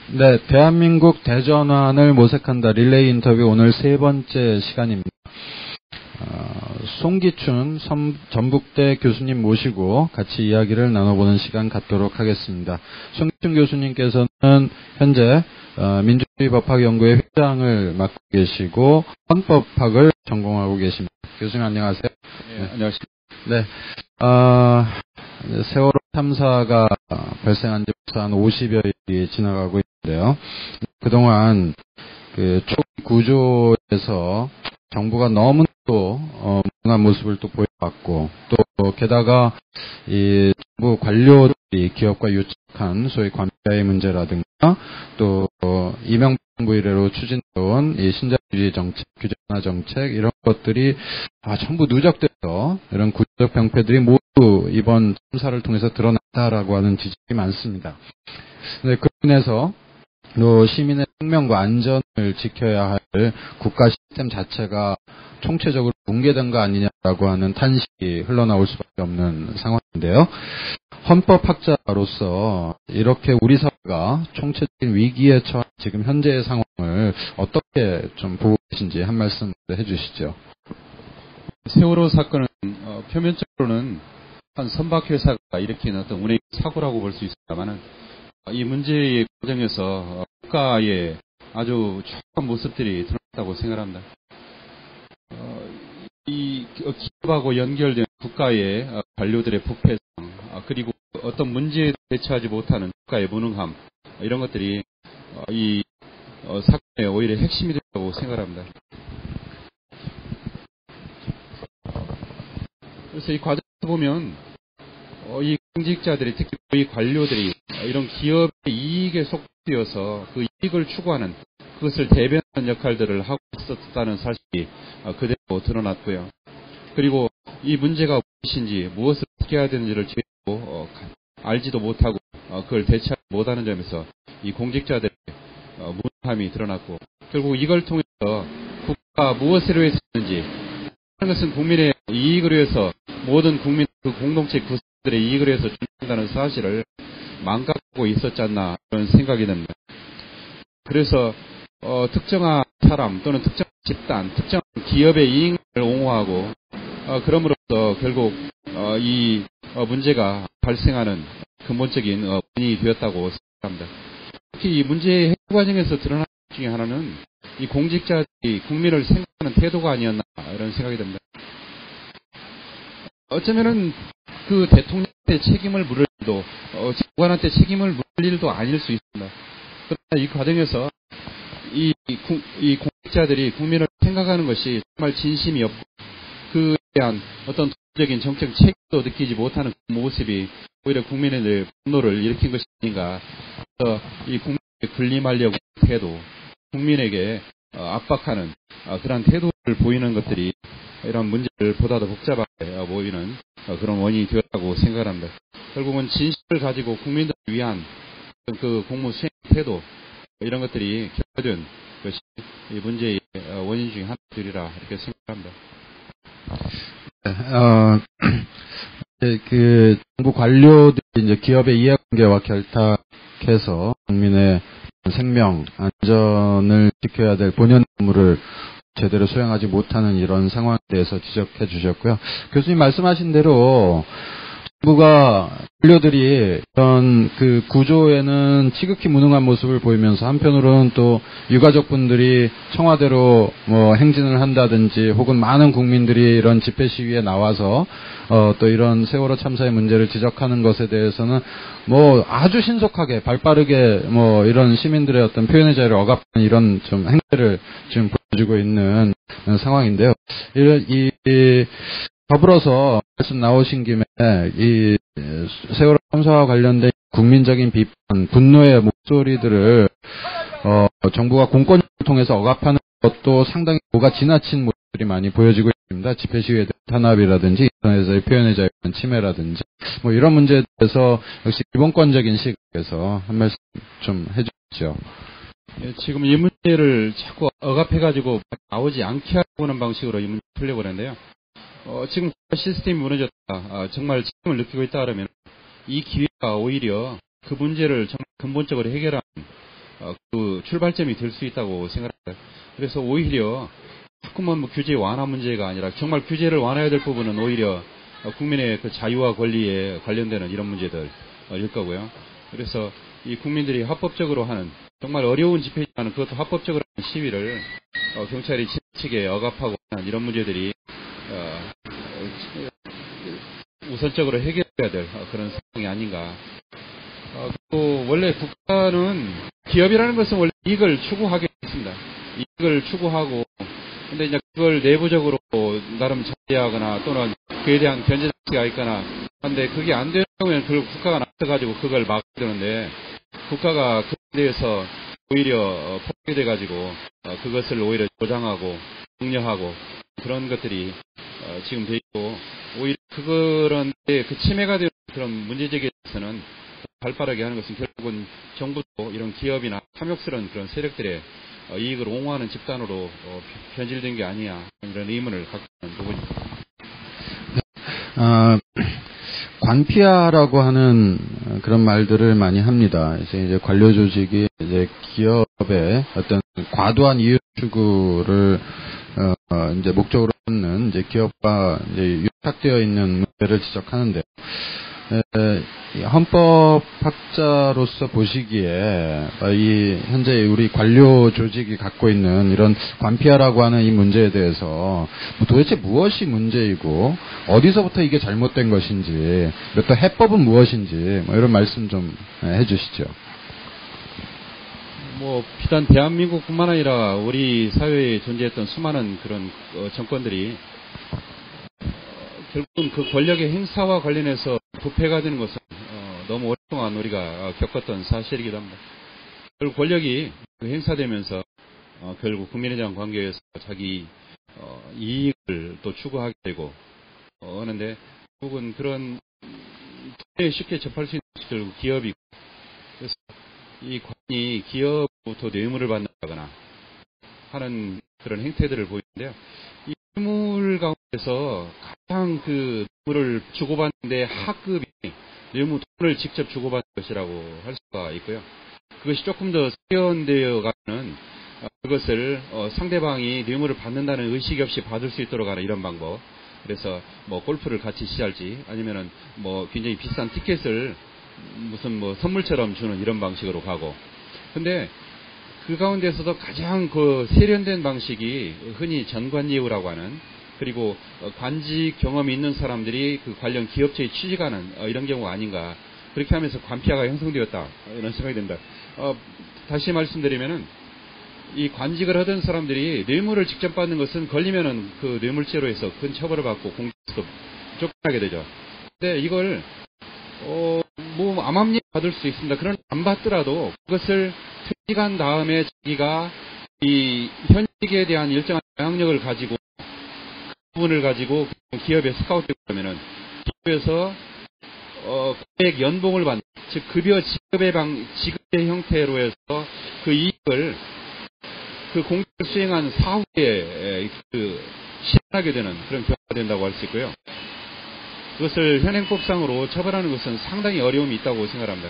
네, 대한민국 대전환을 모색한다 릴레이 인터뷰 오늘 세 번째 시간입니다. 송기춘 전북대 교수님 모시고 같이 이야기를 나눠보는 시간 갖도록 하겠습니다. 송기춘 교수님께서는 현재 민주주의 법학연구회 회장을 맡고 계시고 헌법학을 전공하고 계십니다. 교수님 안녕하세요. 네, 안녕하십니까. 네, 세월호 참사가 발생한 지 벌써 한 50여일이 지나가고 있는데요. 그동안 그 초기 구조에서 정부가 너무도 무능한 모습을 또 보여왔고, 또 게다가 이 정부 관료들이 기업과 유착한 소위 관계의 문제라든가, 또 이명박 정부 이래로 추진해온 이 신자유주의 정책, 규제 완화 정책 이런 것들이 전부 누적돼서 이런 구조적 병폐들이 모두 이번 참사를 통해서 드러났다라고 하는 지적이 많습니다. 네, 그로 인해서 또 시민의 생명과 안전을 지켜야 할 국가 시스템 자체가 총체적으로 붕괴된 거 아니냐라고 하는 탄식이 흘러나올 수밖에 없는 상황인데요. 헌법학자로서 이렇게 우리 사회가 총체적인 위기에 처한 지금 현재의 상황을 어떻게 좀 보고 계신지 한 말씀 해주시죠. 세월호 사건은 표면적으로는 한 선박회사가 일으킨 어떤 운행 사고라고 볼 수 있습니다만은 이 문제의 과정에서 국가의 아주 추악한 모습들이 드러났다고 생각합니다. 이 기업하고 연결된 국가의 관료들의 부패성, 그리고 어떤 문제에 대처하지 못하는 국가의 무능함, 이런 것들이 이 사건의 오히려 핵심이 된다고 생각합니다. 그래서 이 과정에서 보면 이 공직자들이, 특히 이 관료들이 이런 기업의 이익에 속되어서 그 이익을 추구하는, 그것을 대변하는 역할들을 하고 있었다는 사실이 그대로 드러났고요. 그리고 이 문제가 무엇인지, 무엇을 어떻게 해야 되는지를 제대로 알지도 못하고 그걸 대처하지 못하는 점에서 이 공직자들의 무능함이 드러났고, 결국 이걸 통해서 국가가 무엇을 위해서 했는지, 하는 것은 국민의 이익을 위해서, 모든 국민, 그 공동체 구성들의 이익을 위해서 준비한다는 사실을 망각하고 있었지 않나, 그런 생각이 듭니다. 그래서 특정한 사람 또는 특정한 집단, 특정한 기업의 이익을 옹호하고 그럼으로써 결국 이 문제가 발생하는 근본적인 원인이 되었다고 생각합니다. 특히 이 문제의 해결 과정에서 드러난 것 중에 하나는 이 공직자들이 국민을 생각하는 태도가 아니었나, 이런 생각이 듭니다. 어쩌면은 그 대통령한테 책임을 물을 일도, 장관한테 책임을 물을 일도 아닐 수 있습니다. 그러나 이 과정에서 이 공직자들이 국민을 생각하는 것이 정말 진심이 없고, 그에 대한 어떤 도덕적인 정책 책임도 느끼지 못하는 그 모습이 오히려 국민의 분노를 일으킨 것이 아닌가. 그래서 이 국민에게 군림하려고 하는 태도, 국민에게 압박하는 그런 태도를 보이는 것들이 이런 문제를 보다도 복잡하게 보이는 그런 원인이 되었다고 생각합니다. 결국은 진실을 가지고 국민들을 위한 그 공무 수행 태도, 이런 것들이 결여된 것이 이 문제의 원인 중에 하나들이라 이렇게 생각합니다. 그 정부 관료들이 이제 기업의 이해관계와 결탁해서 국민의 생명, 안전을 지켜야 될 본연 업무를 제대로 수행하지 못하는 이런 상황에 대해서 지적해 주셨고요. 교수님 말씀하신 대로 정부가 관료들이 이런 그 구조에는 지극히 무능한 모습을 보이면서 한편으로는 또 유가족분들이 청와대로 행진을 한다든지, 혹은 많은 국민들이 이런 집회 시위에 나와서 또 이런 세월호 참사의 문제를 지적하는 것에 대해서는 아주 신속하게 발빠르게 이런 시민들의 어떤 표현의 자유를 억압하는 이런 좀 행태를 지금 보여주고 있는 상황인데요. 더불어서 말씀 나오신 김에 이 세월호 참사와 관련된 국민적인 비판, 분노의 목소리들을 정부가 공권력을 통해서 억압하는 것도 상당히 도가 지나친 모습들이 많이 보여지고 있습니다. 집회 시위에 대한 탄압이라든지, 인터넷에서의 표현의 자유에 대한 침해라든지, 이런 문제에 대해서 역시 기본권적인 시각에서 한 말씀 좀 해주시죠. 지금 이 문제를 자꾸 억압해가지고 나오지 않게 하는 방식으로 이 문제를 풀려고 하는데요. 지금 시스템이 무너졌다, 정말 책임을 느끼고 있다 그러면 이 기회가 오히려 그 문제를 정말 근본적으로 해결하는 그 출발점이 될 수 있다고 생각합니다. 그래서 오히려 자꾸만 뭐 규제 완화 문제가 아니라 정말 규제를 완화해야 될 부분은 오히려 국민의 그 자유와 권리에 관련되는 이런 문제들일 거고요. 그래서 이 국민들이 합법적으로 하는 정말 어려운 집회지만 그것도 합법적으로 하는 시위를 경찰이 지나치게 억압하고 하는 이런 문제들이 우선적으로 해결해야 될 그런 상황이 아닌가. 또 원래 국가는 기업이라는 것은 원래 이익을 추구하게 있습니다. 이익을 추구하고 근데 이제 그걸 내부적으로 나름 자제하거나 또는 그에 대한 견제 장치가 있거나 한데 그게 안 되는 경우에는 결국 국가가 나서가지고 그걸 막아야 되는데 국가가 그에 대해서 오히려 포기돼가지고 그것을 오히려 조장하고 독려하고 그런 것들이 지금 돼 있고 오히려 그런 그 침해가 되는 그런 문제제기에 대해서는 발빠르게 하는 것은 결국은 정부도 이런 기업이나 탐욕스러운 그런 세력들의 이익을 옹호하는 집단으로 변질된 게 아니냐 이런 의문을 갖고 있는 부분입니다. 관피아라고 하는 그런 말들을 많이 합니다. 이제 관료 조직이 이제 기업의 어떤 과도한 이윤 추구를 이제 목적으로 하는 이제 기업과 이제 유착되어 있는 문제를 지적하는데 헌법학자로서 보시기에 이 현재 우리 관료 조직이 갖고 있는 이런 관피아라고 하는 이 문제에 대해서 도대체 무엇이 문제이고 어디서부터 이게 잘못된 것인지 또 해법은 무엇인지 이런 말씀 좀 해주시죠. 비단 대한민국뿐만 아니라 우리 사회에 존재했던 수많은 그런 정권들이 결국은 그 권력의 행사와 관련해서 부패가 되는 것은 너무 오랫동안 우리가 겪었던 사실이기도 합니다. 결국 권력이 행사되면서 결국 국민에 대한 관계에서 자기 이익을 또 추구하게 되고 하는데 결국은 그런 돈에 쉽게 접할 수 있는 것이 결국 기업이고 그래서 이 관이 기업부터 뇌물을 받는다거나 하는 그런 행태들을 보이는데요. 이 뇌물 가운데서 가장 그 뇌물을 주고받는데 하급이 돈을 직접 주고받는 것이라고 할 수가 있고요. 그것이 조금 더 세련되어 가는 그것을 상대방이 뇌물을 받는다는 의식이 없이 받을 수 있도록 하는 이런 방법. 그래서 골프를 같이 시할지 아니면은 굉장히 비싼 티켓을 무슨 선물처럼 주는 이런 방식으로 가고. 근데 그 가운데서도 가장 그 세련된 방식이 흔히 전관예우라고 하는 그리고 관직 경험이 있는 사람들이 그 관련 기업체에 취직하는 이런 경우가 아닌가. 그렇게 하면서 관피아가 형성되었다. 이런 생각이 듭니다. 다시 말씀드리면은 이 관직을 하던 사람들이 뇌물을 직접 받는 것은 걸리면은 그 뇌물죄로 해서 큰 처벌을 받고 공직에서 쫓겨나게 되죠. 근데 이걸 암암리 받을 수 있습니다. 그러나 안 받더라도 그것을 퇴직한 다음에 자기가 이 현직에 대한 일정한 영향력을 가지고 그 부분을 가지고 기업에 스카우트되고 그러면은 기업에서 고액 연봉을 받는 즉 급여 지급의 형태로 해서 그 이익을 그 공직을 수행한 사후에 실현하게 되는 그런 경우가 된다고 할 수 있고요. 그것을 현행법상으로 처벌하는 것은 상당히 어려움이 있다고 생각합니다.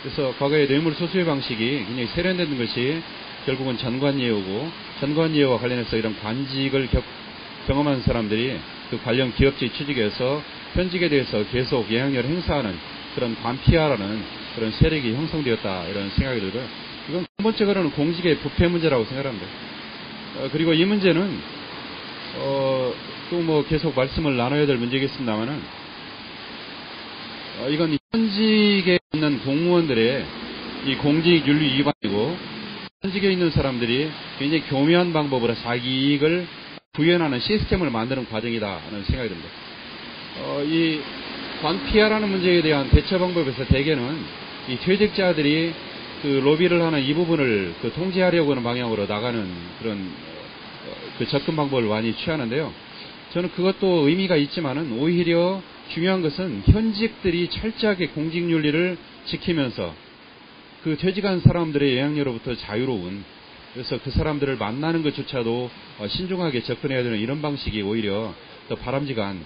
그래서 과거의 뇌물 소수의 방식이 굉장히 세련된 것이 결국은 전관예우고 전관예우와 관련해서 이런 관직을 경험한 사람들이 그 관련 기업체에 취직해서 현직에 대해서 계속 영향력을 행사하는 그런 관피아라는 그런 세력이 형성되었다 이런 생각이 들고요. 이건 근본적으로는 공직의 부패 문제라고 생각합니다. 그리고 이 문제는 또 계속 말씀을 나눠야 될 문제겠습니다만은 이건 현직에 있는 공무원들의 이 공직윤리 위반이고 현직에 있는 사람들이 굉장히 교묘한 방법으로 자기 이익을 구현하는 시스템을 만드는 과정이다라는 생각이 듭니다. 이 관피아라는 문제에 대한 대처 방법에서 대개는 이 퇴직자들이 그 로비를 하는 이 부분을 그 통제하려고 하는 방향으로 나가는 그런 그 접근 방법을 많이 취하는데요. 저는 그것도 의미가 있지만은 오히려 중요한 것은 현직들이 철저하게 공직윤리를 지키면서 그 퇴직한 사람들의 영향력으로부터 자유로운 그래서 그 사람들을 만나는 것조차도 신중하게 접근해야 되는 이런 방식이 오히려 더 바람직한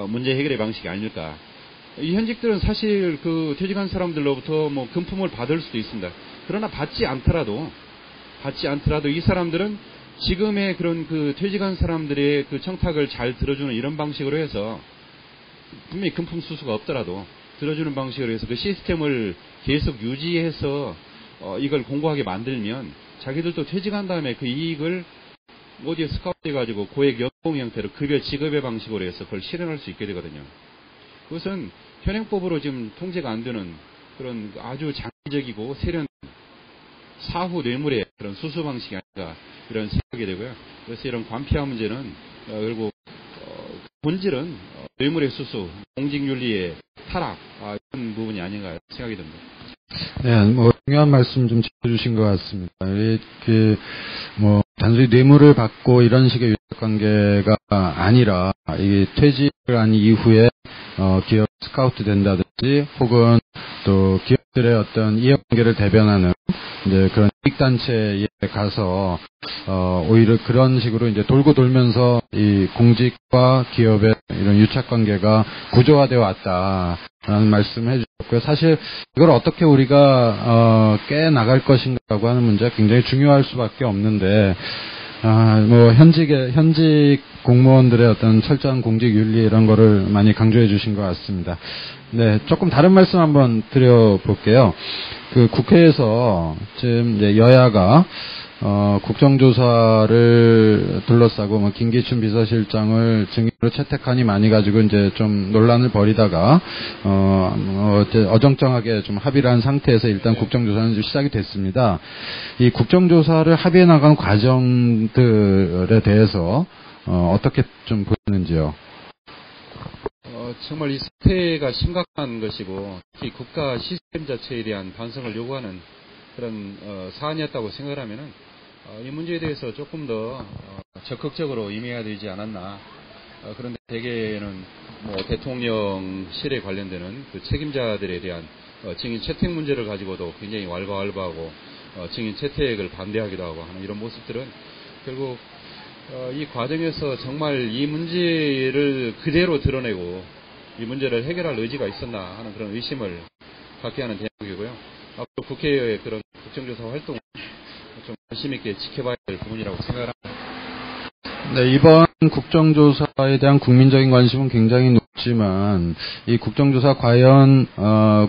문제 해결의 방식이 아닐까. 이 현직들은 사실 그 퇴직한 사람들로부터 금품을 받을 수도 있습니다. 그러나 받지 않더라도 이 사람들은 지금의 그런 그 퇴직한 사람들의 그 청탁을 잘 들어주는 이런 방식으로 해서 분명히 금품 수수가 없더라도 들어주는 방식으로 해서 그 시스템을 계속 유지해서 이걸 공고하게 만들면 자기들도 퇴직한 다음에 그 이익을 어디에 스카우트해가지고 고액 연봉 형태로 급여 지급의 방식으로 해서 그걸 실현할 수 있게 되거든요. 그것은 현행법으로 지금 통제가 안 되는 그런 아주 장기적이고 세련 사후 뇌물의 그런 수수 방식이 아닌가 이런 생각이 되고요. 그래서 이런 관피화 문제는 결국 본질은 뇌물의 수수, 공직윤리의 타락 이런 부분이 아닌가 생각이 듭니다. 네, 뭐 중요한 말씀 좀 짚어주신 것 같습니다. 단순히 뇌물을 받고 이런 식의 유착관계가 아니라 이 퇴직을 한 이후에 기업 스카우트 된다든지 혹은 또 기업들의 어떤 이해관계를 대변하는 이제 그런 이익단체에 가서 오히려 그런 식으로 이제 돌고 돌면서 이 공직과 기업의 이런 유착관계가 구조화되어 왔다라는 말씀을 해주셨고요. 사실 이걸 어떻게 우리가 깨 나갈 것인가라고 하는 문제가 굉장히 중요할 수밖에 없는데 현직 공무원들의 어떤 철저한 공직 윤리 이런 거를 많이 강조해 주신 것 같습니다. 네, 조금 다른 말씀 한번 드려볼게요. 그 국회에서 지금 이제 여야가 국정조사를 둘러싸고 김기춘 비서실장을 증인으로 채택하니 많이 가지고 이제 좀 논란을 벌이다가 어정쩡하게 좀 합의를 한 상태에서 일단 국정조사는 좀 시작이 됐습니다. 이 국정조사를 합의해 나가는 과정들에 대해서 어떻게 좀 보이는지요? 정말 이 사태가 심각한 것이고 특히 국가 시스템 자체에 대한 반성을 요구하는 그런 사안이었다고 생각을 하면은 이 문제에 대해서 조금 더 적극적으로 임해야 되지 않았나. 그런데 대개는 대통령실에 관련되는 그 책임자들에 대한 증인 채택 문제를 가지고도 굉장히 왈가왈부하고 증인 채택을 반대하기도 하고 하는 이런 모습들은 결국 이 과정에서 정말 이 문제를 그대로 드러내고 이 문제를 해결할 의지가 있었나 하는 그런 의심을 갖게 하는 대목이고요. 앞으로 국회의 그런 국정조사 활동을 좀 관심 있게 지켜봐야 될 부분이라고 생각합니다. 네, 이번 국정조사에 대한 국민적인 관심은 굉장히 높지만 이 국정조사 과연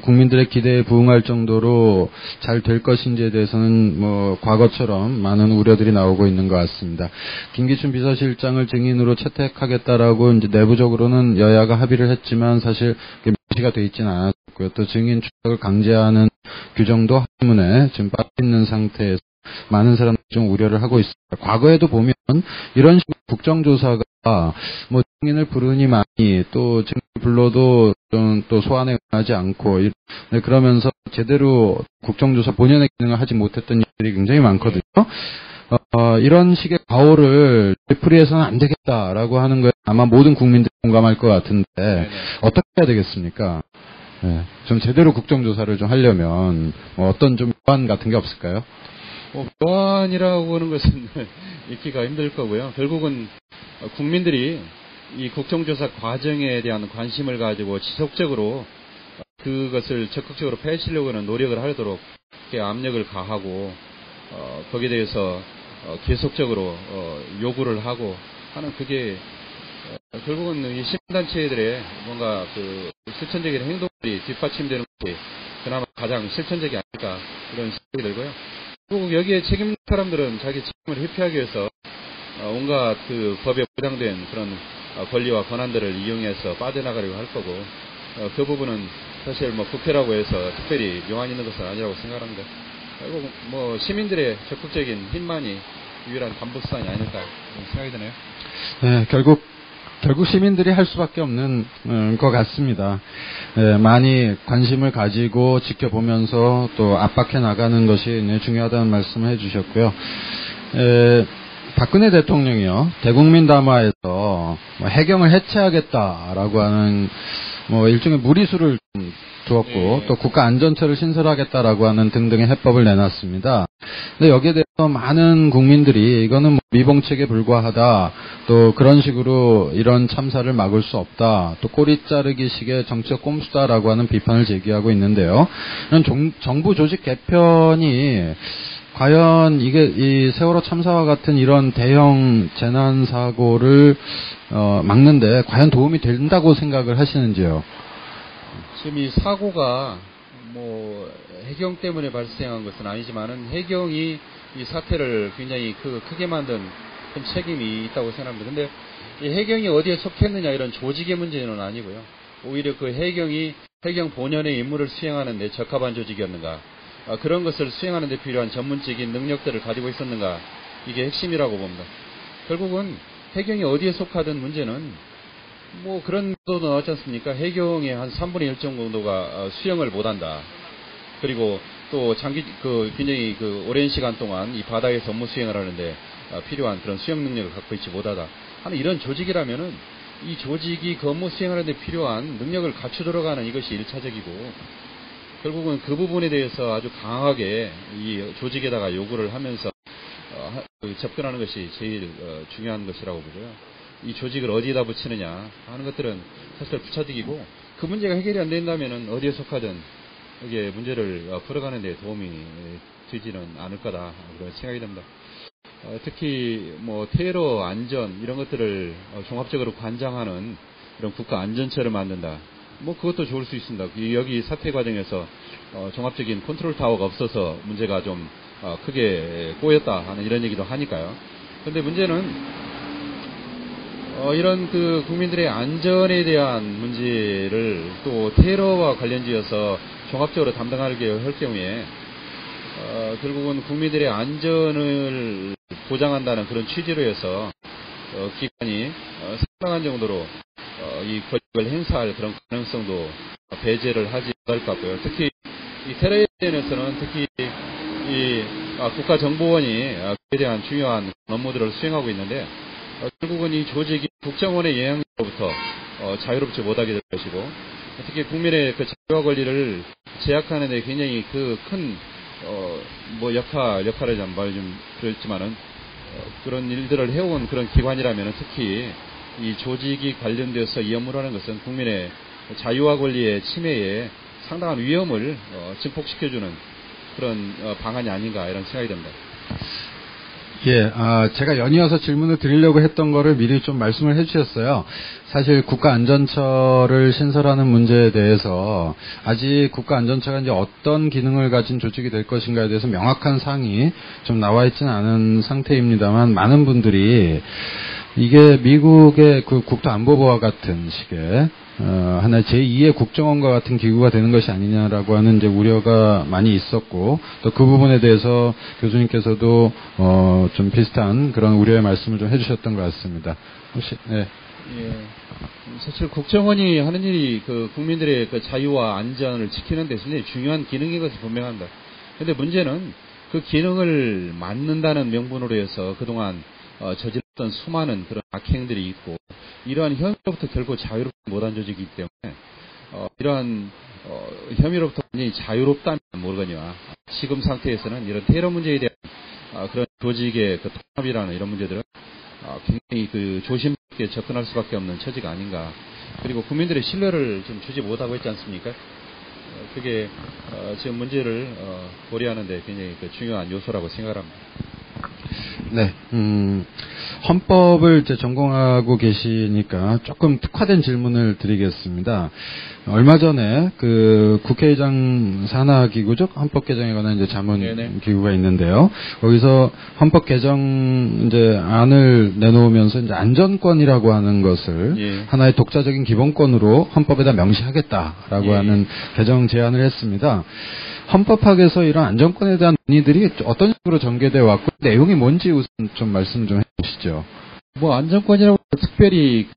국민들의 기대에 부응할 정도로 잘 될 것인지에 대해서는 과거처럼 많은 우려들이 나오고 있는 것 같습니다. 김기춘 비서실장을 증인으로 채택하겠다라고 이제 내부적으로는 여야가 합의를 했지만 사실 명시가 돼 있지는 않았고요. 또 증인 출석을 강제하는 규정도 한문에 지금 빠져 있는 상태에서 많은 사람들이 좀 우려를 하고 있습니다. 과거에도 보면 이런 식으로 국정조사가 증인을 부르니만이 또 증인을 불러도 또 소환에 응하지 않고 그러면서 제대로 국정조사 본연의 기능을 하지 못했던 일들이 굉장히 많거든요. 이런 식의 과오를 되풀이해서는 안 되겠다라고 하는 거에 아마 모든 국민들이 공감할 것 같은데 어떻게 해야 되겠습니까? 네, 좀 제대로 국정조사를 좀 하려면 어떤 좀 보완 같은 게 없을까요? 보완이라고 하는 것은 읽기가 힘들 거고요. 결국은 국민들이 이 국정조사 과정에 대한 관심을 가지고 지속적으로 그것을 적극적으로 펼치려고 하는 노력을 하도록 압력을 가하고 거기에 대해서 계속적으로 요구를 하고 하는 그게 결국은 이 시민단체들의 뭔가 그 실천적인 행동들이 뒷받침되는 것이 그나마 가장 실천적이 아닐까 이런 생각이 들고요. 결국 여기에 책임진 사람들은 자기 책임을 회피하기 위해서 온갖 그 법에 보장된 그런 권리와 권한들을 이용해서 빠져나가려고 할 거고 그 부분은 사실 국회라고 해서 특별히 묘안 있는 것은 아니라고 생각합니다. 결국 시민들의 적극적인 힘만이 유일한 담보수단이 아닐까 생각이 드네요. 네, 결국 시민들이 할 수밖에 없는 것 같습니다. 많이 관심을 가지고 지켜보면서 또 압박해 나가는 것이 중요하다는 말씀을 해주셨고요. 박근혜 대통령이요, 대국민 담화에서 해경을 해체하겠다라고 하는 일종의 무리수를 두었고 또 국가 안전처를 신설하겠다라고 하는 등등의 해법을 내놨습니다. 근데 여기에 대해서 많은 국민들이 이거는 뭐 미봉책에 불과하다. 또 그런 식으로 이런 참사를 막을 수 없다. 또 꼬리 자르기식의 정치적 꼼수다라고 하는 비판을 제기하고 있는데요. 이런 정부 조직 개편이 과연 이게 이 세월호 참사와 같은 이런 대형 재난 사고를 막는데 과연 도움이 된다고 생각을 하시는지요? 지금 이 사고가 뭐 해경 때문에 발생한 것은 아니지만은 해경이 이 사태를 굉장히 크게 만든 큰 책임이 있다고 생각합니다. 근데 이 해경이 어디에 속했느냐 이런 조직의 문제는 아니고요. 오히려 그 해경 본연의 임무를 수행하는 데 적합한 조직이었는가, 그런 것을 수행하는 데 필요한 전문적인 능력들을 가지고 있었는가, 이게 핵심이라고 봅니다. 결국은 해경이 어디에 속하든 문제는 뭐 그런 보도도 나왔지 않습니까? 해경의 한 3분의 1 정도가 수영을 못한다. 그리고 또 굉장히 오랜 시간 동안 이 바다에서 업무 수행을 하는데 필요한 그런 수영 능력을 갖고 있지 못하다 하는 이런 조직이라면은 이 조직이 그 업무 수행하는데 필요한 능력을 갖추도록 하는 이것이 1차적이고, 결국은 그 부분에 대해서 아주 강하게 이 조직에다가 요구를 하면서 접근하는 것이 제일 중요한 것이라고 보고요. 이 조직을 어디에다 붙이느냐 하는 것들은 사실 부차적이고, 그 문제가 해결이 안 된다면은 어디에 속하든 이게 문제를 풀어가는 데 도움이 되지는 않을 거다, 그런 생각이 듭니다. 특히 뭐 테러 안전 이런 것들을 종합적으로 관장하는 이런 국가 안전처를 만든다. 뭐 그것도 좋을 수 있습니다. 여기 사태 과정에서 종합적인 컨트롤 타워가 없어서 문제가 좀 크게 꼬였다 하는 이런 얘기도 하니까요. 그런데 문제는 이런 국민들의 안전에 대한 문제를 또 테러와 관련지어서 종합적으로 담당하게 할 경우에 결국은 국민들의 안전을 보장한다는 그런 취지로 해서 기관이 상당한 정도로 이 권력을 행사할 그런 가능성도 배제를 하지 못할 것 같고요. 특히 이 테러에 대해서는 특히 이 국가정보원이 그에 대한 중요한 업무들을 수행하고 있는데, 결국은 이 조직이 국정원의 영향력으로부터 자유롭지 못하게 될 것이고, 특히 국민의 자유와 권리를 제약하는 데 굉장히 큰 역할을 말 좀 그랬지만은 그런 일들을 해온 그런 기관이라면, 특히 이 조직이 관련돼서 이 업무를 하는 것은 국민의 자유와 권리의 침해에 상당한 위험을 증폭시켜주는 그런 방안이 아닌가, 이런 생각이 듭니다. 예, 제가 연이어서 질문을 드리려고 했던 거를 미리 좀 말씀을 해주셨어요. 사실 국가안전처를 신설하는 문제에 대해서 아직 국가안전처가 이제 어떤 기능을 가진 조직이 될 것인가에 대해서 명확한 사항이 좀 나와 있지는 않은 상태입니다만, 많은 분들이 이게 미국의 국토안보부와 같은 식의 하나의 제2의 국정원과 같은 기구가 되는 것이 아니냐라고 하는 이제 우려가 많이 있었고, 또 그 부분에 대해서 교수님께서도 좀 비슷한 그런 우려의 말씀을 좀 해주셨던 것 같습니다. 혹시 네. 예. 사실 국정원이 하는 일이 국민들의 자유와 안전을 지키는 데 굉장히 중요한 기능인 것이 분명합니다. 그런데 문제는 그 기능을 맡는다는 명분으로 해서 그동안 저질렀던 수많은 그런 악행들이 있고, 이러한 혐의로부터 결코 자유롭지 못한 조직이기 때문에 이러한 혐의로부터 완전히 자유롭다면 모르거니와, 지금 상태에서는 이런 테러 문제에 대한 그런 조직의 통합이라는 이런 문제들은 굉장히 조심스럽게 접근할 수밖에 없는 처지가 아닌가. 그리고 국민들의 신뢰를 좀 주지 못하고 있지 않습니까? 그게 지금 문제를 고려하는데 굉장히 중요한 요소라고 생각합니다. 네, 헌법을 이제 전공하고 계시니까 조금 특화된 질문을 드리겠습니다. 얼마 전에 국회의장 산하 기구죠, 헌법 개정에 관한 이제 자문 네네. 기구가 있는데요. 거기서 헌법 개정 이제 안을 내놓으면서 이제 안전권이라고 하는 것을 예. 하나의 독자적인 기본권으로 헌법에다 명시하겠다라고 예. 하는 개정 제안을 했습니다. 헌법학에서 이런 안전권에 대한 논의들이 어떤 식으로 전개되어 왔고, 내용이 뭔지 우선 좀 말씀 좀 해주시죠. 뭐 안전권이라고 특별히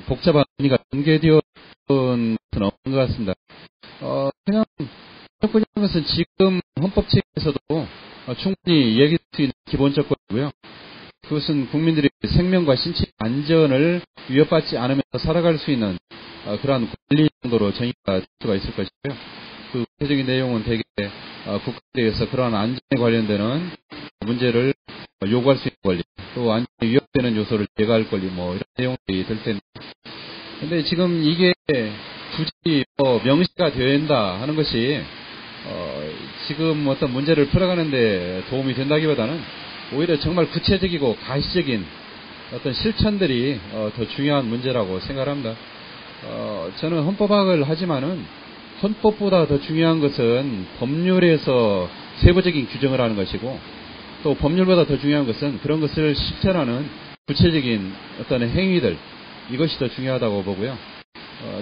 복잡한 논의가 전개되어 온 것은 없는 것 같습니다. 그냥 안전권이라는 것은 지금 헌법책에서도 충분히 얘기할 수 있는 기본적 권이고요. 그것은 국민들의 생명과 신체 안전을 위협받지 않으면서 살아갈 수 있는 그러한 권리 정도로 정의가 될 수가 있을 것이고요. 대표적인 내용은 대개 국가대에서 그러한 안전에 관련되는 문제를 요구할 수 있는 권리, 또 안전에 위협되는 요소를 제거할 권리, 뭐 이런 내용들이 될 텐데, 근데 지금 이게 굳이 명시가 되어야 한다 하는 것이 지금 어떤 문제를 풀어가는데 도움이 된다기보다는 오히려 정말 구체적이고 가시적인 어떤 실천들이 더 중요한 문제라고 생각합니다. 저는 헌법학을 하지만은 헌법보다 더 중요한 것은 법률에서 세부적인 규정을 하는 것이고, 또 법률보다 더 중요한 것은 그런 것을 실천하는 구체적인 어떤 행위들, 이것이 더 중요하다고 보고요.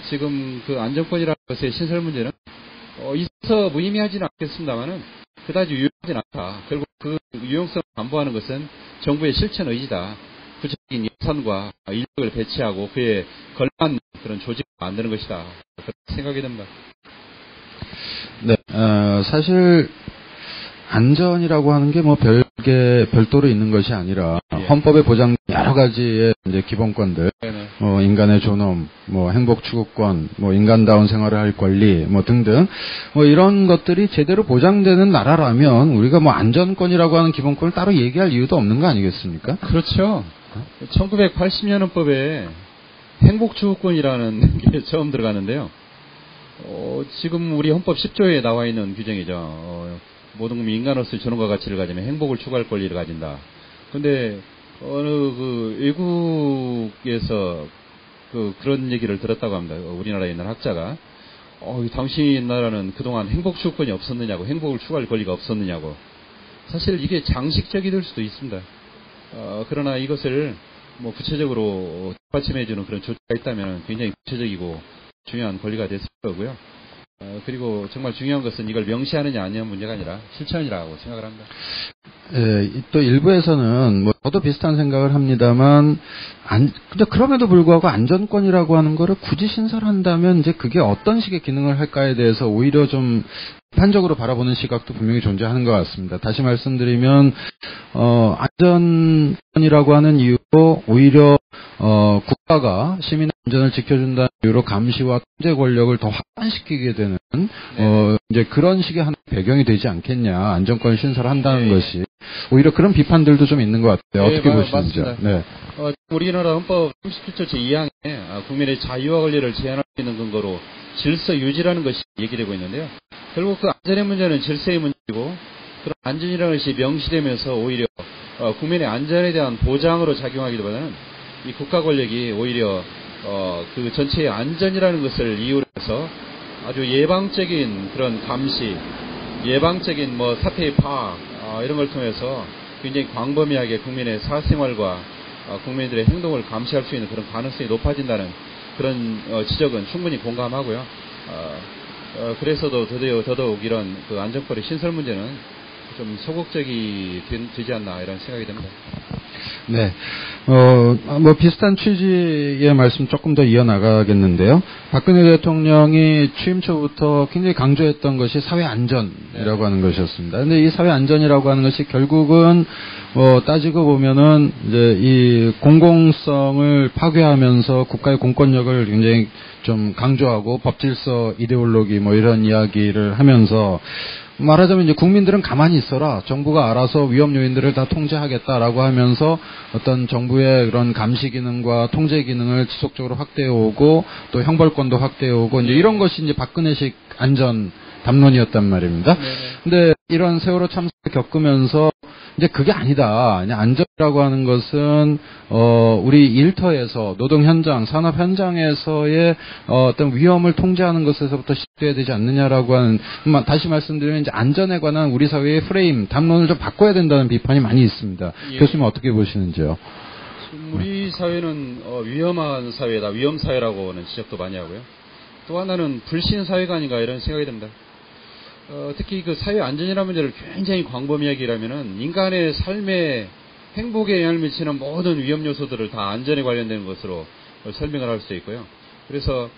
지금 그 안전권이라는 것의 신설 문제는 있어서 무의미하지는 않겠습니다만은 그다지 유용하진 않다. 결국 그 유용성을 담보하는 것은 정부의 실천 의지다. 구체적인 예산과 인력을 배치하고 그에 걸맞는 그런 조직을 만드는 것이다. 그렇게 생각이 됩니다. 네, 사실 안전이라고 하는 게 뭐 별도로 있는 것이 아니라 헌법에 보장된 여러 가지의 이제 기본권들, 인간의 존엄, 뭐 행복 추구권, 뭐 인간다운 생활을 할 권리, 뭐 등등, 뭐 이런 것들이 제대로 보장되는 나라라면 우리가 뭐 안전권이라고 하는 기본권을 따로 얘기할 이유도 없는 거 아니겠습니까? 그렇죠. 1980년 헌법에 행복 추구권이라는 게 처음 들어가는데요. 지금 우리 헌법 10조에 나와 있는 규정이죠. 모든 국민 인간으로서의 존엄과 가치를 가지면 행복을 추구할 권리를 가진다. 근데 어느 외국에서 그런 얘기를 들었다고 합니다. 우리나라에 있는 학자가 당신 나라는 그동안 행복 추구권이 없었느냐고, 행복을 추구할 권리가 없었느냐고. 사실 이게 장식적이 될 수도 있습니다. 그러나 이것을 뭐 구체적으로 뒷받침해주는 그런 조치가 있다면 굉장히 구체적이고 중요한 권리가 됐을 거고요. 그리고 정말 중요한 것은 이걸 명시하느냐 아니냐 문제가 아니라 실천이라고 생각을 합니다. 또 일부에서는 뭐 저도 비슷한 생각을 합니다만, 근데 그럼에도 불구하고 안전권이라고 하는 거를 굳이 신설한다면 이제 그게 어떤 식의 기능을 할까에 대해서 오히려 좀 비판적으로 바라보는 시각도 분명히 존재하는 것 같습니다. 다시 말씀드리면 안전권이라고 하는 이유로 오히려 국가가 시민의 안전을 지켜준다는 이유로 감시와 통제 권력을 더 확산시키게 되는 이제 그런 식의 한 배경이 되지 않겠냐, 안전권을 신설한다는 것이. 오히려 그런 비판들도 좀 있는 것 같아요. 어떻게 보시는지요? 네. 우리나라 헌법 37조 제2항에 국민의 자유와 권리를 제한할 수 있는 근거로 질서 유지라는 것이 얘기되고 있는데요. 결국 그 안전의 문제는 질서의 문제이고, 그런 안전이라는 것이 명시되면서 오히려 국민의 안전에 대한 보장으로 작용하기보다는 이 국가 권력이 오히려 그 전체의 안전이라는 것을 이유로 해서 아주 예방적인 그런 감시, 예방적인 뭐 사태의 파악 이런 걸 통해서 굉장히 광범위하게 국민의 사생활과 국민들의 행동을 감시할 수 있는 그런 가능성이 높아진다는 그런 지적은 충분히 공감하고요. 그래서도 더더욱 이런 그 안전권의 신설 문제는 좀 소극적이 되지 않나 이런 생각이 듭니다. 네. 뭐 비슷한 취지의 말씀 조금 더 이어나가겠는데요. 박근혜 대통령이 취임 초부터 굉장히 강조했던 것이 사회 안전이라고 하는 것이었습니다. 근데 이 사회 안전이라고 하는 것이 결국은 따지고 보면은 이제 이 공공성을 파괴하면서 국가의 공권력을 굉장히 좀 강조하고 법질서 이데올로기 뭐 이런 이야기를 하면서 말하자면 이제 국민들은 가만히 있어라, 정부가 알아서 위험 요인들을 다 통제하겠다라고 하면서 어떤 정부의 그런 감시 기능과 통제 기능을 지속적으로 확대해 오고 또 형벌권도 확대해 오고 이제 이런 것이 이제 박근혜식 안전 담론이었단 말입니다. 근데 이런 세월호 참사를 겪으면서 이제 그게 아니다. 그냥 안전이라고 하는 것은 우리 일터에서, 노동 현장, 산업 현장에서의 어떤 위험을 통제하는 것에서부터 시작돼야 되지 않느냐라고 하는, 다시 말씀드리면 이제 안전에 관한 우리 사회의 프레임, 담론을 좀 바꿔야 된다는 비판이 많이 있습니다. 교수님 어떻게 보시는지요? 우리 사회는 위험한 사회다, 위험 사회라고는 지적도 많이 하고요. 또 하나는 불신 사회가 아닌가 이런 생각이 듭니다. 특히 그 사회 안전이라는 문제를 굉장히 광범위하게 일하면은 인간의 삶에 행복에 영향을 미치는 모든 위험 요소들을 다 안전에 관련된 것으로 설명을 할 수 있고요. 그래서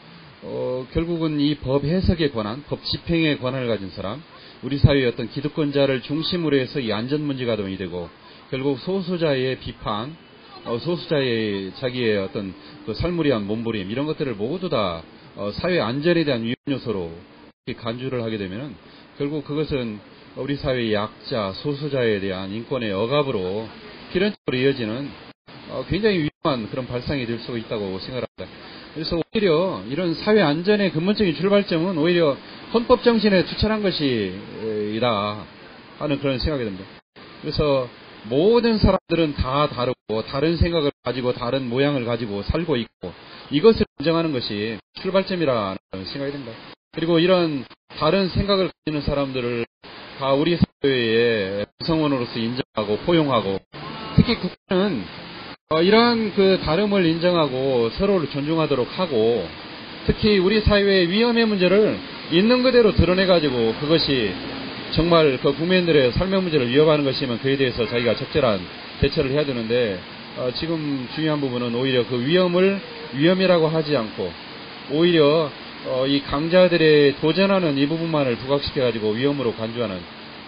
결국은 이 법 해석의 권한, 법 집행의 권한을 가진 사람, 우리 사회의 어떤 기득권자를 중심으로 해서 이 안전 문제가 동이 되고, 결국 소수자의 비판, 소수자의 자기의 어떤 그 살무리한 몸부림 이런 것들을 모두 다 사회 안전에 대한 위험 요소로 간주를 하게 되면은 결국 그것은 우리 사회의 약자, 소수자에 대한 인권의 억압으로 필연적으로 이어지는 굉장히 위험한 그런 발상이 될 수가 있다고 생각합니다. 그래서 오히려 이런 사회 안전의 근본적인 출발점은 오히려 헌법 정신에 투철한 것이다 하는 그런 생각이 듭니다. 그래서 모든 사람들은 다 다르고 다른 생각을 가지고 다른 모양을 가지고 살고 있고 이것을 인정하는 것이 출발점이라는 생각이 듭니다. 그리고 이런 다른 생각을 가지는 사람들을 다 우리 사회의 구성원으로서 인정하고 포용하고 특히 국가는 이러한 그 다름을 인정하고 서로를 존중하도록 하고 특히 우리 사회의 위험의 문제를 있는 그대로 드러내가지고 그것이 정말 그 국민들의 삶의 문제를 위협하는 것이면 그에 대해서 자기가 적절한 대처를 해야 되는데 지금 중요한 부분은 오히려 그 위험을 위험이라고 하지 않고 오히려 이 강자들의 도전하는 이 부분만을 부각시켜가지고 위험으로 간주하는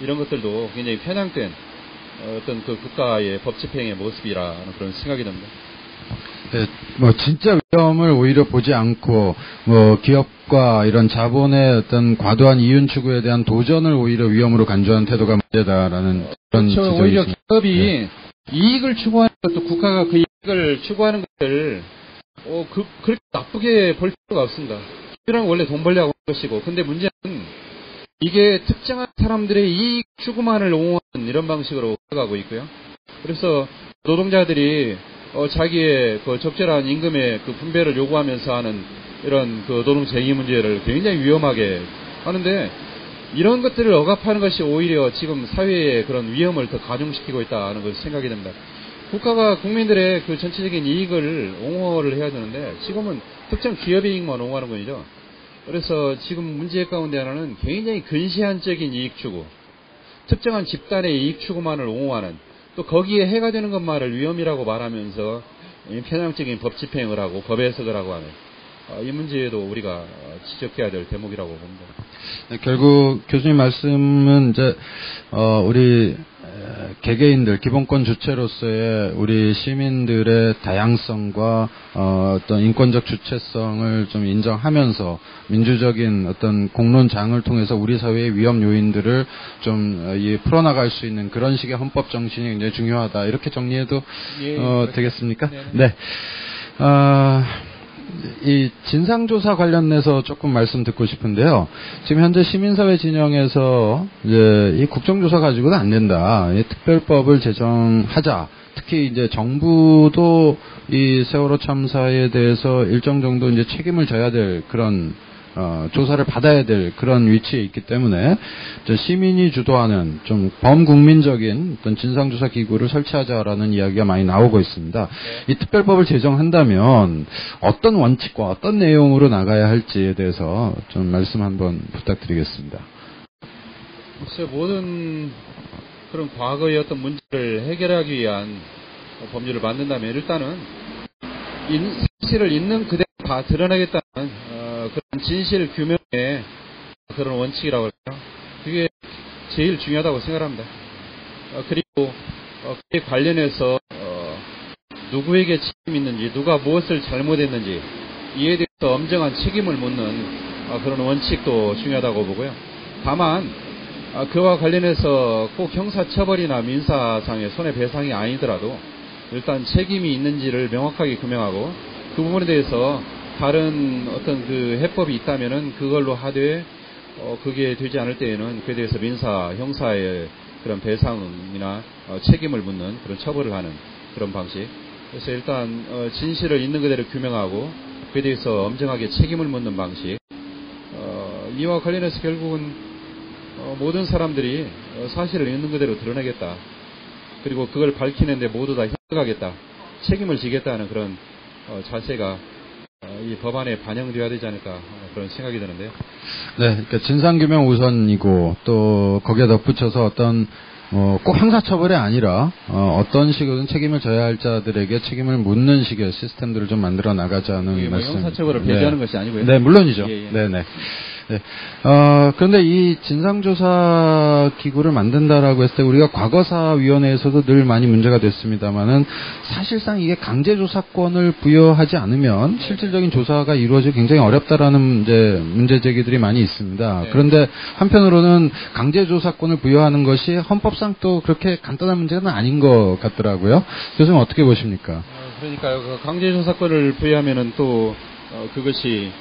이런 것들도 굉장히 편향된 어떤 그 국가의 법 집행의 모습이라는 그런 생각이 듭니다. 네, 뭐 진짜 위험을 오히려 보지 않고 뭐 기업과 이런 자본의 어떤 과도한 이윤 추구에 대한 도전을 오히려 위험으로 간주하는 태도가 문제다라는 그런 그렇죠. 지적이십니다. 오히려 기업이 네. 이익을 추구하는 것도 국가가 그 이익을 추구하는 것을 그렇게 나쁘게 볼 필요가 없습니다. 기업이란 원래 돈 벌려고 하는 것이고, 근데 문제는 이게 특정한 사람들의 이익 추구만을 옹호하는 이런 방식으로 가고 있고요. 그래서 노동자들이 자기의 그 적절한 임금의 그 분배를 요구하면서 하는 이런 그 노동 쟁의 문제를 굉장히 위험하게 하는데 이런 것들을 억압하는 것이 오히려 지금 사회의 그런 위험을 더 가중시키고 있다는 것을 생각이 됩니다. 국가가 국민들의 그 전체적인 이익을 옹호를 해야 되는데 지금은 특정 기업의 이익만 옹호하는 것이죠. 그래서 지금 문제 가운데 하나는 굉장히 근시안적인 이익 추구, 특정한 집단의 이익 추구만을 옹호하는 또 거기에 해가 되는 것만을 위험이라고 말하면서 편향적인 법 집행을 하고 법 해석을 하고 하는 이 문제에도 우리가 지적해야 될 대목이라고 봅니다. 네, 결국 교수님 말씀은 이제 우리 개개인들 기본권 주체로서의 우리 시민들의 다양성과 어떤 인권적 주체성을 좀 인정하면서 민주적인 어떤 공론장을 통해서 우리 사회의 위험 요인들을 좀 풀어나갈 수 있는 그런 식의 헌법 정신이 굉장히 중요하다. 이렇게 정리해도 되겠습니까? 네. 이 진상조사 관련해서 조금 말씀 듣고 싶은데요. 지금 현재 시민사회 진영에서 이제 이 국정조사 가지고는 안 된다. 이 특별법을 제정하자. 특히 이제 정부도 이 세월호 참사에 대해서 일정 정도 이제 책임을 져야 될 그런 조사를 받아야 될 그런 위치에 있기 때문에 시민이 주도하는 좀 범국민적인 어떤 진상조사 기구를 설치하자라는 이야기가 많이 나오고 있습니다. 이 특별법을 제정한다면 어떤 원칙과 어떤 내용으로 나가야 할지에 대해서 좀 말씀 한번 부탁드리겠습니다. 글쎄, 모든 그런 과거의 어떤 문제를 해결하기 위한 법률을 만든다면 일단은 사실을 있는 그대로 다 드러내겠다는 그런 진실 규명의 그런 원칙이라고 할까요? 그게 제일 중요하다고 생각합니다. 그리고 그에 관련해서 누구에게 책임이 있는지, 누가 무엇을 잘못했는지 이에 대해서 엄정한 책임을 묻는 그런 원칙도 중요하다고 보고요. 다만 그와 관련해서 꼭 형사처벌이나 민사상의 손해배상이 아니더라도 일단 책임이 있는지를 명확하게 규명하고 그 부분에 대해서 다른 어떤 그 해법이 있다면은 그걸로 하되 그게 되지 않을 때에는 그에 대해서 민사, 형사의 그런 배상이나 책임을 묻는 그런 처벌을 하는 그런 방식. 그래서 일단 진실을 있는 그대로 규명하고 그에 대해서 엄정하게 책임을 묻는 방식. 이와 관련해서 결국은 모든 사람들이 사실을 있는 그대로 드러내겠다. 그리고 그걸 밝히는데 모두 다 협력하겠다. 책임을 지겠다는 그런 자세가 이 법안에 반영되어야 되지 않을까 그런 생각이 드는데요. 네, 그러니까 진상규명 우선이고 또 거기에 덧붙여서 어떤 꼭 형사처벌이 아니라 어떤 식으로든 책임을 져야 할 자들에게 책임을 묻는 식의 시스템들을 좀 만들어 나가자는 말씀. 형사처벌을 배제하는 것이 아니고요. 네, 물론이죠. 네네. 네. 그런데 이 진상조사 기구를 만든다라고 했을 때 우리가 과거사위원회에서도 늘 많이 문제가 됐습니다만은 사실상 이게 강제조사권을 부여하지 않으면 실질적인 조사가 이루어지기 굉장히 어렵다라는 이제 문제 제기들이 많이 있습니다. 네. 그런데 한편으로는 강제조사권을 부여하는 것이 헌법상 또 그렇게 간단한 문제는 아닌 것 같더라고요. 교수님 어떻게 보십니까? 그러니까요. 그 강제조사권을 부여하면은 또 그것이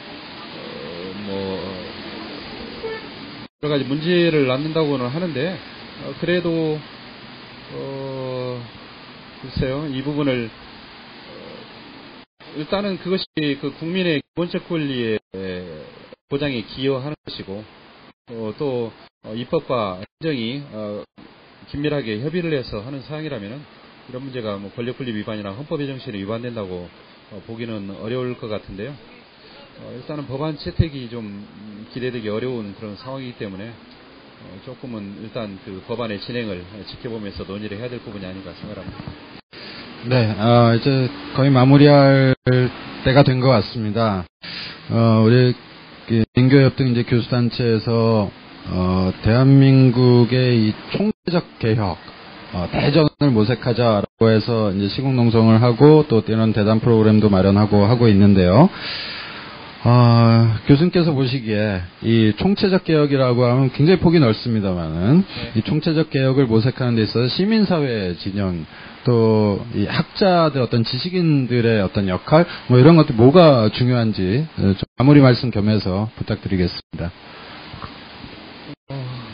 여러 가지 문제를 낳는다고는 하는데, 그래도, 글쎄요, 이 부분을, 일단은 그것이 그 국민의 기본적 권리의 보장에 기여하는 것이고, 또, 입법과 행정이, 긴밀하게 협의를 해서 하는 사항이라면은, 이런 문제가 뭐 권력분립 위반이나 헌법의 정신에 위반된다고 보기는 어려울 것 같은데요. 일단은 법안 채택이 좀 기대되기 어려운 그런 상황이기 때문에 조금은 일단 그 법안의 진행을 지켜보면서 논의를 해야 될 부분이 아닌가 생각합니다. 네, 이제 거의 마무리할 때가 된 것 같습니다. 우리 민교협 등 이제 교수단체에서 대한민국의 이 총체적 개혁, 대전을 모색하자라고 해서 이제 시국농성을 하고 또 이런 대담 프로그램도 마련하고 하고 있는데요. 교수님께서 보시기에 이 총체적 개혁이라고 하면 굉장히 폭이 넓습니다만은 이 총체적 개혁을 모색하는 데 있어서 시민사회 진영 또 이 학자들 어떤 지식인들의 어떤 역할 뭐 이런 것들 뭐가 중요한지 좀 마무리 말씀 겸해서 부탁드리겠습니다.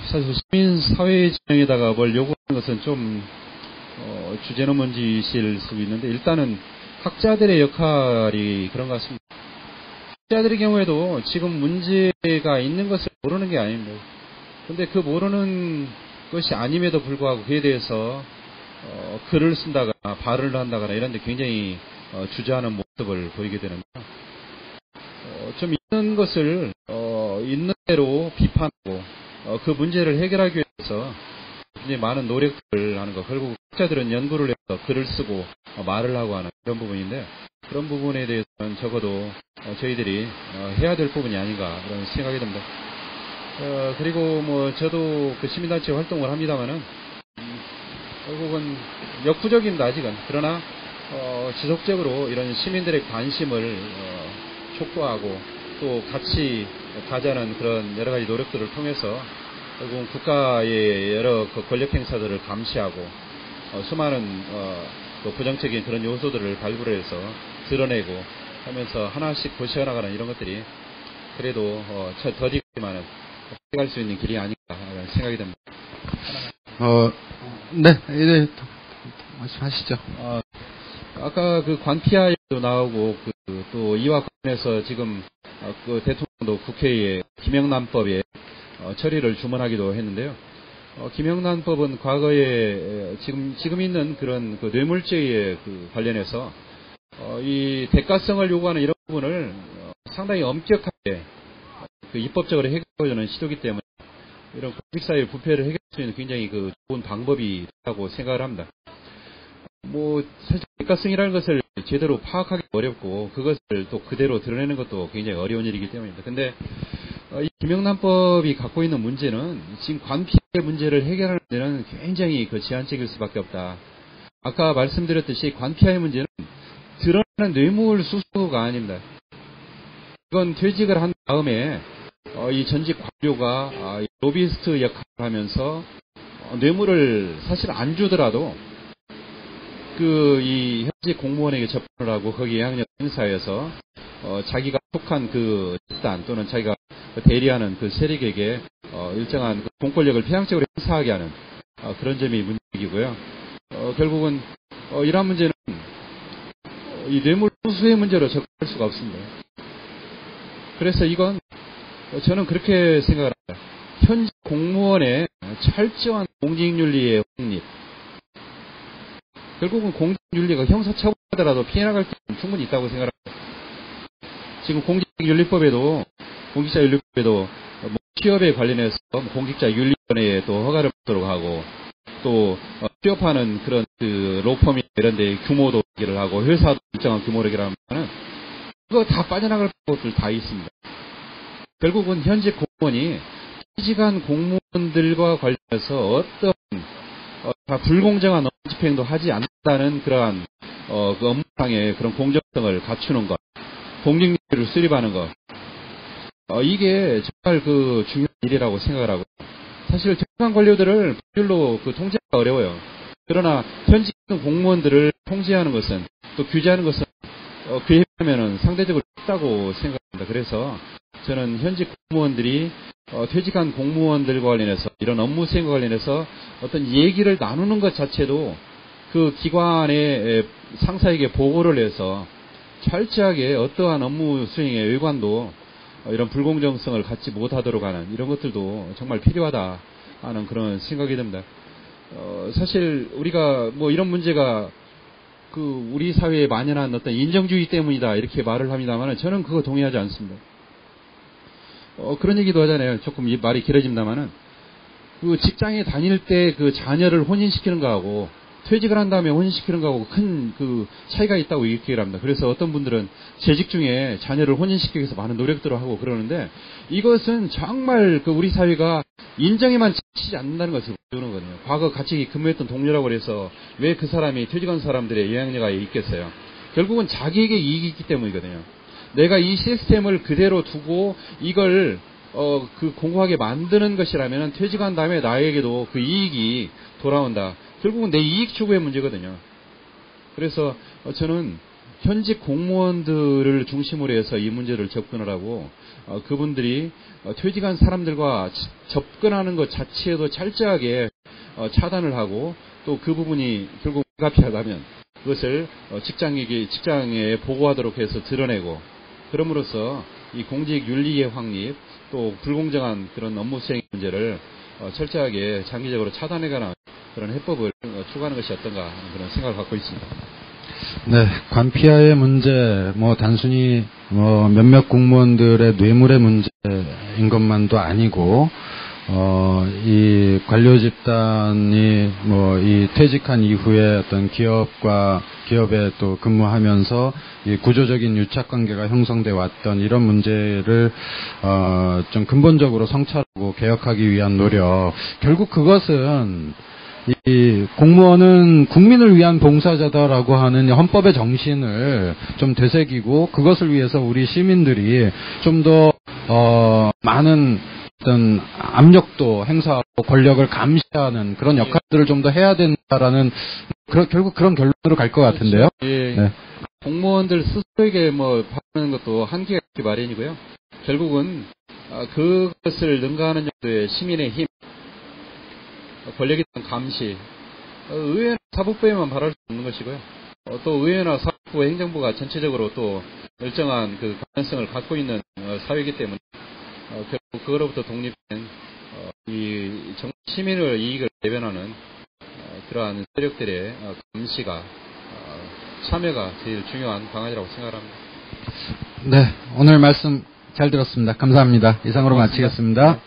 사실 시민사회 진영에다가 뭘 요구하는 것은 좀 주제넘은 짓일 수 있는데 일단은 학자들의 역할이 그런 것 같습니다. 학자들의 경우에도 지금 문제가 있는 것을 모르는 게 아닙니다. 그런데 그 모르는 것이 아님에도 불구하고 그에 대해서 글을 쓴다거나 발언을 한다거나 이런 데 굉장히 주저하는 모습을 보이게 되는데 좀 있는 것을 있는 대로 비판하고 그 문제를 해결하기 위해서 굉장히 많은 노력들을 하는 것. 결국 학자들은 연구를 해서 글을 쓰고 말을 하고 하는 그런 부분인데 그런 부분에 대해서는 적어도 저희들이 해야 될 부분이 아닌가 그런 생각이 듭니다. 그리고 뭐 저도 그 시민단체 활동을 합니다만은 결국은 역부족입니다 아직은. 그러나 지속적으로 이런 시민들의 관심을 촉구하고 또 같이 가자는 그런 여러 가지 노력들을 통해서 결국 국가의 여러 그 권력 행사들을 감시하고 수많은 또 부정적인 그런 요소들을 발굴해서 드러내고 하면서 하나씩 보시어나가는 이런 것들이 그래도 더디지만은 해갈 수 있는 길이 아닌가 생각이 듭니다. 네, 이제 말씀하시죠. 아까 그 관피아에도 나오고 또 이와 관련해서 지금 그 대통령도 국회에 김영란법에 처리를 주문하기도 했는데요. 김영란법은 과거에 지금 있는 그런 그 뇌물죄에 관련해서 이 대가성을 요구하는 이런 부분을 상당히 엄격하게 그 입법적으로 해결하려는 시도이기 때문에 이런 국익사회 부패를 해결할 수 있는 굉장히 그 좋은 방법이라고 생각을 합니다. 뭐 사실 대가성이라는 것을 제대로 파악하기 어렵고 그것을 또 그대로 드러내는 것도 굉장히 어려운 일이기 때문입니다. 근데 이 김영란법이 갖고 있는 문제는 지금 관피의 문제를 해결하는 데는 굉장히 그 제한적일 수밖에 없다. 아까 말씀드렸듯이 관피의 문제는 드러나는 뇌물 수수가 아닙니다. 이건 퇴직을 한 다음에 이 전직 관료가 로비스트 역할을 하면서 뇌물을 사실 안 주더라도 이 현직 공무원에게 접근을 하고 거기 양력 행사에서 자기가 속한 그 집단 또는 자기가 대리하는 그 세력에게 일정한 그 공권력을 편향적으로 행사하게 하는 그런 점이 문제이고요. 결국은 이러한 문제는 이 뇌물 수수의 문제로 접근할 수가 없습니다. 그래서 이건 저는 그렇게 생각을 합니다. 현직 공무원의 철저한 공직윤리의 확립. 결국은 공직윤리가 형사처벌하더라도 피해나갈 때는 충분히 있다고 생각합니다. 지금 공직윤리법에도 뭐 취업에 관련해서 공직자윤리위원회에 또 허가를 받도록 하고 또 취업하는 그런 그 로펌이 이런 데 규모도 얘기를 하고 회사도 일정한 규모로 얘기를 하면은 그거 다 빠져나갈 것들 다 있습니다. 결국은 현직 공무원이 퇴직한 공무원들과 관련해서 어떤 불공정한 업무 집행도 하지 않는다는 그러한 그 업무상의 그런 공정성을 갖추는 것, 공직률을 수립하는 것, 이게 정말 그 중요한 일이라고 생각을 하고, 사실 퇴직한 관료들을 법률로 그 통제하기가 어려워요. 그러나 현직 공무원들을 통제하는 것은, 또 규제하는 것은 비하면은 상대적으로 쉽다고 생각합니다. 그래서 저는 현직 공무원들이 퇴직한 공무원들과 관련해서 이런 업무 수행과 관련해서 어떤 얘기를 나누는 것 자체도 그 기관의 상사에게 보고를 해서 철저하게 어떠한 업무 수행의 일관도 이런 불공정성을 갖지 못하도록 하는 이런 것들도 정말 필요하다 하는 그런 생각이 듭니다. 사실 우리가 뭐 이런 문제가 그 우리 사회에 만연한 어떤 인정주의 때문이다 이렇게 말을 합니다만 저는 그거 동의하지 않습니다. 그런 얘기도 하잖아요. 조금 이 말이 길어집니다만은 그 직장에 다닐 때 그 자녀를 혼인시키는 거하고 퇴직을 한 다음에 혼인시키는 거하고 큰 그 차이가 있다고 얘기를 합니다. 그래서 어떤 분들은 재직 중에 자녀를 혼인시키기 위해서 많은 노력들을 하고 그러는데 이것은 정말 그 우리 사회가 인정에만 지치지 않는다는 것을 보여주는 거거든요. 과거 같이 근무했던 동료라고 해서 왜 그 사람이 퇴직한 사람들의 영향력이 있겠어요. 결국은 자기에게 이익이 있기 때문이거든요. 내가 이 시스템을 그대로 두고 이걸 그 공고하게 만드는 것이라면 퇴직한 다음에 나에게도 그 이익이 돌아온다. 결국은 내 이익 추구의 문제거든요. 그래서 저는 현직 공무원들을 중심으로 해서 이 문제를 접근을 하고 그분들이 퇴직한 사람들과 접근하는 것 자체에도 철저하게 차단을 하고 또 그 부분이 결국 불가피하다면 그것을 직장에 보고하도록 해서 드러내고 그럼으로써 이 공직 윤리의 확립 또 불공정한 그런 업무 수행 문제를 철저하게 장기적으로 차단해가는 그런 해법을 추구하는 것이 어떤가 하는 그런 생각을 갖고 있습니다. 네, 관피아의 문제, 단순히 몇몇 공무원들의 뇌물의 문제인 것만도 아니고, 이 관료 집단이 이 퇴직한 이후에 어떤 기업에 또 근무하면서 이 구조적인 유착 관계가 형성돼 왔던 이런 문제를 좀 근본적으로 성찰하고 개혁하기 위한 노력. 결국 그것은 이 공무원은 국민을 위한 봉사자다라고 하는 헌법의 정신을 좀 되새기고 그것을 위해서 우리 시민들이 좀 더 많은 어떤 압력도 행사하고 권력을 감시하는 그런 역할들을 좀 더 해야 된다라는 결국 그런 결론으로 갈 것 같은데요. 예. 네. 공무원들 스스로에게 바라는 것도 한계가 있기 마련이고요. 결국은 그것을 능가하는 정도의 시민의 힘, 권력에 대한 감시, 의회나 사법부에만 바랄 수 없는 것이고요. 또 의회나 사법부, 행정부가 전체적으로 또 일정한 그 가능성을 갖고 있는 사회이기 때문에 결국 그거로부터 독립된 이 시민의 이익을 대변하는 그러한 세력들의 감시가 참여가 제일 중요한 방안이라고 생각합니다. 네, 오늘 말씀 잘 들었습니다. 감사합니다. 이상으로 고맙습니다. 마치겠습니다. 네.